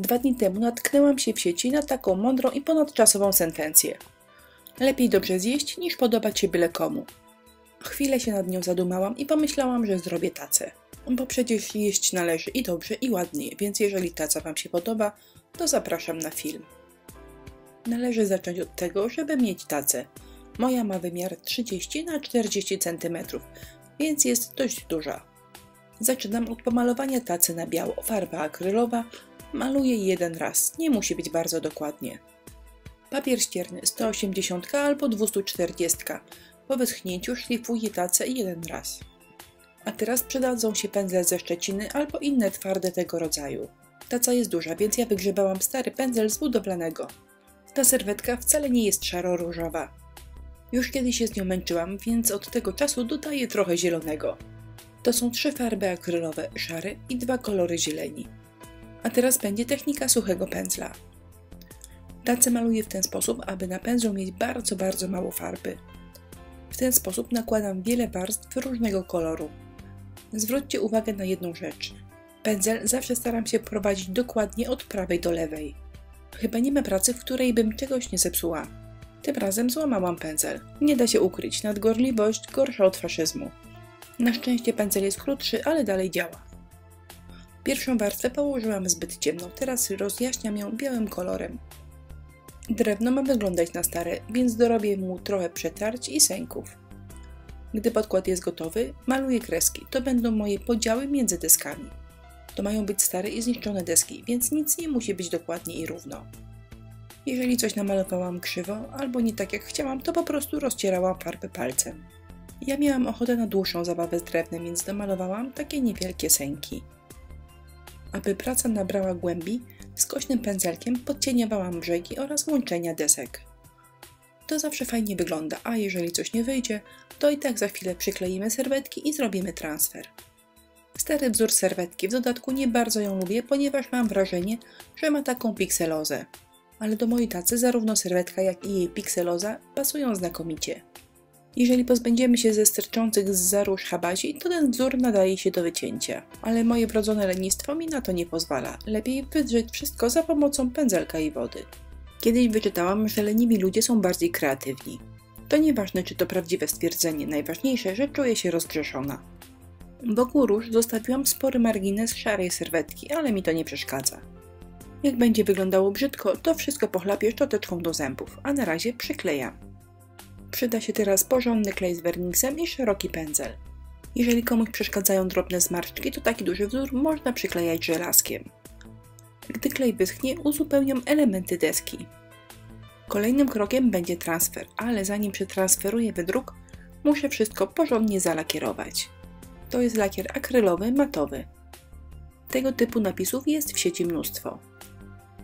2 dni temu natknęłam się w sieci na taką mądrą i ponadczasową sentencję. Lepiej dobrze zjeść, niż podobać się byle komu. Chwilę się nad nią zadumałam i pomyślałam, że zrobię tacę. Bo przecież jeść należy i dobrze, i ładnie, więc jeżeli taca Wam się podoba, to zapraszam na film. Należy zacząć od tego, żeby mieć tacę. Moja ma wymiar 30 na 40 cm, więc jest dość duża. Zaczynam od pomalowania tacy na biało. Farba akrylowa maluję 1 raz, nie musi być bardzo dokładnie. Papier ścierny 180 albo 240. Po wyschnięciu szlifuję tacę 1 raz. A teraz przydadzą się pędzle ze Szczeciny albo inne twarde tego rodzaju. Taca jest duża, więc ja wygrzebałam stary pędzel z budowlanego. Ta serwetka wcale nie jest szaro-różowa. Już kiedyś się z nią męczyłam, więc od tego czasu dodaję trochę zielonego. To są 3 farby akrylowe, szary i 2 kolory zieleni. A teraz będzie technika suchego pędzla. Tacę maluję w ten sposób, aby na pędzlu mieć bardzo mało farby. W ten sposób nakładam wiele warstw różnego koloru. Zwróćcie uwagę na jedną rzecz. Pędzel zawsze staram się prowadzić dokładnie od prawej do lewej. Chyba nie ma pracy, w której bym czegoś nie zepsuła. Tym razem złamałam pędzel. Nie da się ukryć, nadgorliwość gorsza od faszyzmu. Na szczęście pędzel jest krótszy, ale dalej działa. Pierwszą warstwę położyłam zbyt ciemną, teraz rozjaśniam ją białym kolorem. Drewno ma wyglądać na stare, więc dorobię mu trochę przetarć i sęków. Gdy podkład jest gotowy, maluję kreski. To będą moje podziały między deskami. To mają być stare i zniszczone deski, więc nic nie musi być dokładnie i równo. Jeżeli coś namalowałam krzywo albo nie tak jak chciałam, to po prostu rozcierałam farbę palcem. Ja miałam ochotę na dłuższą zabawę z drewnem, więc domalowałam takie niewielkie sęki. Aby praca nabrała głębi, skośnym pędzelkiem podcieniowałam brzegi oraz łączenia desek. To zawsze fajnie wygląda, a jeżeli coś nie wyjdzie, to i tak za chwilę przykleimy serwetki i zrobimy transfer. Stary wzór serwetki, w dodatku nie bardzo ją lubię, ponieważ mam wrażenie, że ma taką pikselozę. Ale do mojej tacy zarówno serwetka, jak i jej pikseloza pasują znakomicie. Jeżeli pozbędziemy się ze sterczących z zaróż habazi, to ten wzór nadaje się do wycięcia. Ale moje wrodzone lenistwo mi na to nie pozwala. Lepiej wydrzeć wszystko za pomocą pędzelka i wody. Kiedyś wyczytałam, że leniwi ludzie są bardziej kreatywni. To nieważne, czy to prawdziwe stwierdzenie, najważniejsze, że czuję się rozgrzeszona. Wokół róż zostawiłam spory margines szarej serwetki, ale mi to nie przeszkadza. Jak będzie wyglądało brzydko, to wszystko pochlapię szczoteczką do zębów, a na razie przyklejam. Przyda się teraz porządny klej z werniksem i szeroki pędzel. Jeżeli komuś przeszkadzają drobne zmarszczki, to taki duży wzór można przyklejać żelazkiem. Gdy klej wyschnie, uzupełniam elementy deski. Kolejnym krokiem będzie transfer, ale zanim przetransferuję wydruk, muszę wszystko porządnie zalakierować. To jest lakier akrylowy, matowy. Tego typu napisów jest w sieci mnóstwo.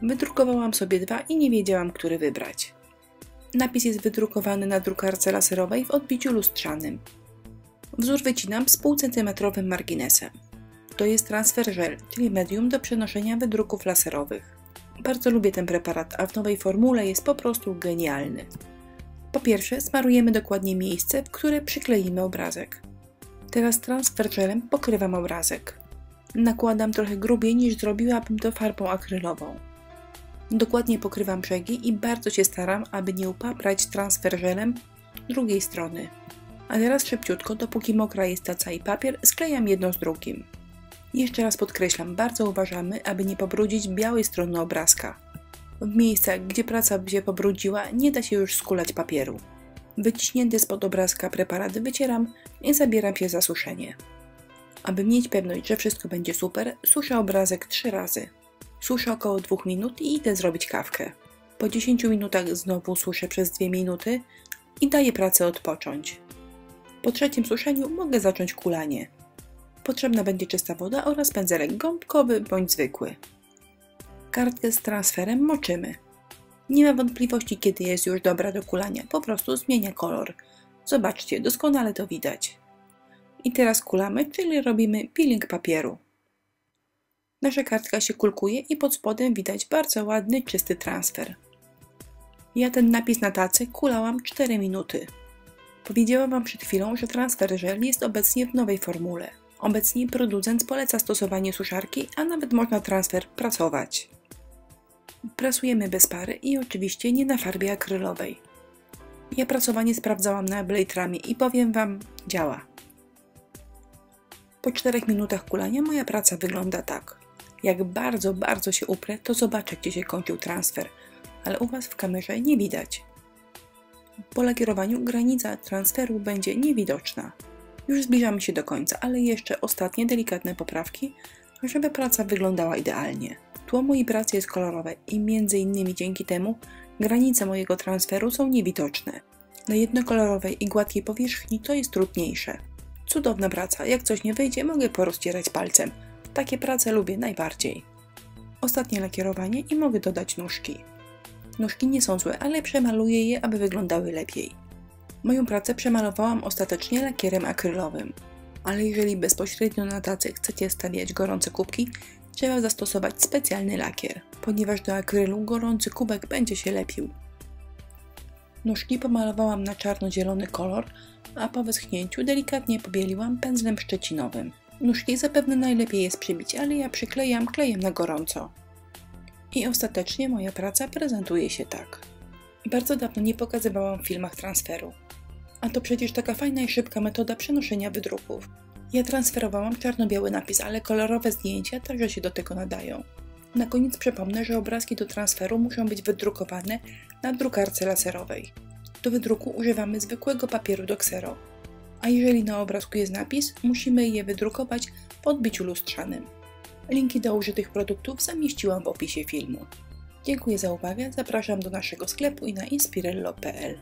Wydrukowałam sobie 2 i nie wiedziałam, który wybrać. Napis jest wydrukowany na drukarce laserowej w odbiciu lustrzanym. Wzór wycinam z 0,5 cm marginesem. To jest transfer żel, czyli medium do przenoszenia wydruków laserowych. Bardzo lubię ten preparat, a w nowej formule jest po prostu genialny. Po pierwsze, smarujemy dokładnie miejsce, w które przykleimy obrazek. Teraz transfer żelem pokrywam obrazek. Nakładam trochę grubiej niż zrobiłabym to farbą akrylową. Dokładnie pokrywam brzegi i bardzo się staram, aby nie upaprać transfer żelem drugiej strony. A teraz szybciutko, dopóki mokra jest taca i papier, sklejam jedno z drugim. Jeszcze raz podkreślam, bardzo uważamy, aby nie pobrudzić białej strony obrazka. W miejscach, gdzie praca się pobrudziła, nie da się już skulać papieru. Wyciśnięty spod obrazka preparat wycieram i zabieram się za suszenie. Aby mieć pewność, że wszystko będzie super, suszę obrazek 3 razy. Suszę około 2 minut i idę zrobić kawkę. Po 10 minutach znowu suszę przez 2 minuty i daję pracę odpocząć. Po trzecim suszeniu mogę zacząć kulanie. Potrzebna będzie czysta woda oraz pędzelek gąbkowy bądź zwykły. Kartkę z transferem moczymy. Nie ma wątpliwości, kiedy jest już dobra do kulania, po prostu zmienia kolor. Zobaczcie, doskonale to widać. I teraz kulamy, czyli robimy peeling papieru. Nasza kartka się kulkuje i pod spodem widać bardzo ładny, czysty transfer. Ja ten napis na tacy kulałam 4 minuty. Powiedziałam Wam przed chwilą, że transfer żel jest obecnie w nowej formule. Obecnie producent poleca stosowanie suszarki, a nawet można transfer prasować. Prasujemy bez pary i oczywiście nie na farbie akrylowej. Ja prasowanie sprawdzałam na Bladeramie i powiem Wam, działa. Po 4 minutach kulania moja praca wygląda tak. Jak bardzo, bardzo się uprę, to zobaczę, gdzie się kończył transfer, ale u Was w kamerze nie widać. Po lakierowaniu granica transferu będzie niewidoczna. Już zbliżamy się do końca, ale jeszcze ostatnie delikatne poprawki, żeby praca wyglądała idealnie. Tło mojej pracy jest kolorowe i między innymi dzięki temu granice mojego transferu są niewidoczne. Na jednokolorowej i gładkiej powierzchni to jest trudniejsze. Cudowna praca, jak coś nie wyjdzie, mogę porozcierać palcem. Takie prace lubię najbardziej. Ostatnie lakierowanie i mogę dodać nóżki. Nóżki nie są złe, ale przemaluję je, aby wyglądały lepiej. Moją pracę przemalowałam ostatecznie lakierem akrylowym. Ale jeżeli bezpośrednio na tacy chcecie stawiać gorące kubki, trzeba zastosować specjalny lakier, ponieważ do akrylu gorący kubek będzie się lepił. Nóżki pomalowałam na czarno-zielony kolor, a po wyschnięciu delikatnie pobieliłam pędzlem szczecinowym. Nóżki zapewne najlepiej jest przybić, ale ja przyklejam klejem na gorąco. I ostatecznie moja praca prezentuje się tak. Bardzo dawno nie pokazywałam w filmach transferu. A to przecież taka fajna i szybka metoda przenoszenia wydruków. Ja transferowałam czarno-biały napis, ale kolorowe zdjęcia także się do tego nadają. Na koniec przypomnę, że obrazki do transferu muszą być wydrukowane na drukarce laserowej. Do wydruku używamy zwykłego papieru do ksero. A jeżeli na obrazku jest napis, musimy je wydrukować po odbiciu lustrzanym. Linki do użytych produktów zamieściłam w opisie filmu. Dziękuję za uwagę, zapraszam do naszego sklepu i na inspirello.pl.